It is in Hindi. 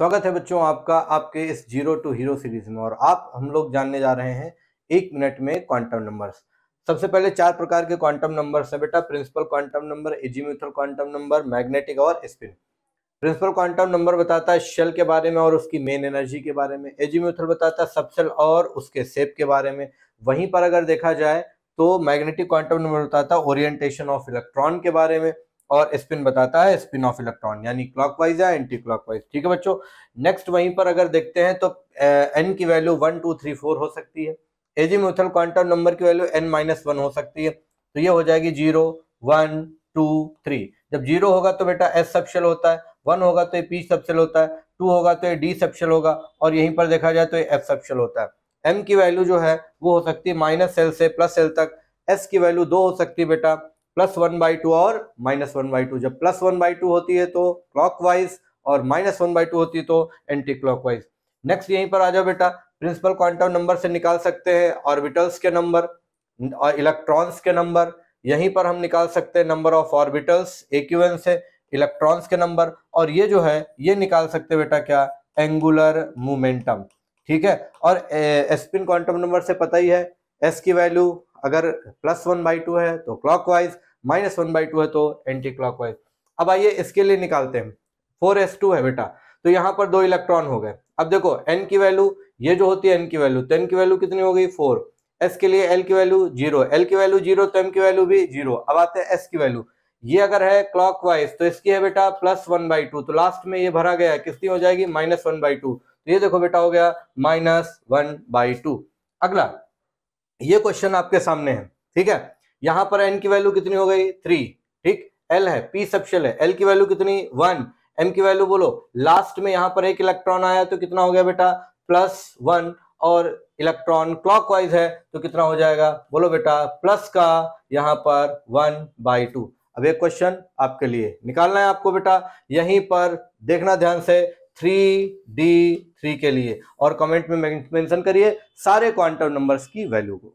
स्वागत है बच्चों आपका आपके इस जीरो टू हीरो सीरीज में। और हम लोग जानने जा रहे हैं 1 मिनट में क्वांटम नंबर्स। सबसे पहले 4 प्रकार के क्वांटम नंबर्स है बेटा। Principal quantum number, azimuthal quantum number, magnetic और स्पिन। प्रिंसिपल क्वांटम नंबर बताता है शेल के बारे में और उसकी मेन एनर्जी के बारे में। एजीम्यूथल बताता है सबशेल और उसके शेप के बारे में। वहीं पर अगर देखा जाए तो मैग्नेटिक क्वांटम नंबर बताता है ओरिएंटेशन ऑफ इलेक्ट्रॉन के बारे में, और स्पिन बताता है स्पिन ऑफ इलेक्ट्रॉन, यानी क्लॉकवाइज या एंटी क्लॉकवाइज। ठीक है बच्चों। नेक्स्ट वहीं पर अगर देखते हैं तो एन की वैल्यू 1 2 3 4 हो सकती है। एजीम्यूथल क्वांटम नंबर की वैल्यू n-1 हो सकती है, तो ये हो जाएगी 0 1 2 3। जब 0 होगा तो बेटा एस सबशेल होता है, 1 होगा तो ये पी सबशेल होता है, 2 होगा तो ये डी सबशेल होगा, और यहीं पर देखा जाए तो ये एफ सबशेल होता है। एम की वैल्यू जो है वो हो सकती है -L से +L तक। एस की वैल्यू 2 हो सकती है बेटा, +1/2 और -1/2। जब +1/2 होती है तो क्लॉकवाइज और -1/2 होती है तो एंटी क्लॉकवाइज। नेक्स्ट यहीं पर आ जाओ बेटा। प्रिंसिपल क्वांटम नंबर से निकाल सकते हैं ऑर्बिटल्स के नंबर और इलेक्ट्रॉन्स के नंबर। यहीं पर हम निकाल सकते हैं नंबर ऑफ ऑर्बिटल्स AQN से, इलेक्ट्रॉन्स के नंबर, और ये जो है ये निकाल सकते हैं बेटा क्या, एंगुलर मोमेंटम। ठीक है। और स्पिन क्वांटम नंबर से पता ही है, एस की वैल्यू अगर +1/2 है तो क्लॉकवाइज, -1/2 है तो एंटी क्लॉकवाइज। अब आइए इसके लिए निकालते हैं। 4s2 है बेटा, तो यहाँ पर 2 इलेक्ट्रॉन हो गए। अब देखो n की वैल्यू, ये जो होती है n की वैल्यू, तो n की वैल्यू कितनी हो गई 4। s के लिए l की वैल्यू 0, l की वैल्यू 0 तो m की वैल्यू भी 0। अब आते हैं s की वैल्यू। ये अगर है क्लॉकवाइज तो इसकी है बेटा +1/2, तो लास्ट में ये भरा गया कितनी हो जाएगी -1/2। तो ये देखो बेटा हो गया -1/2। अगला ये क्वेश्चन आपके सामने है। ठीक है। यहां पर n की वैल्यू कितनी हो गई 3। ठीक। l है, p सबशेल है, l की वैल्यू कितनी 1, m की वैल्यू बोलो। लास्ट में यहां पर एक इलेक्ट्रॉन आया तो कितना हो गया बेटा +1, और इलेक्ट्रॉन क्लॉकवाइज है तो कितना हो जाएगा बोलो बेटा, प्लस का यहां पर 1/2। अब एक क्वेश्चन आपके लिए निकालना है आपको बेटा, यहीं पर देखना ध्यान से 3D3 के लिए, और कमेंट में मेंशन करिए सारे क्वांटम नंबर्स की वैल्यू को।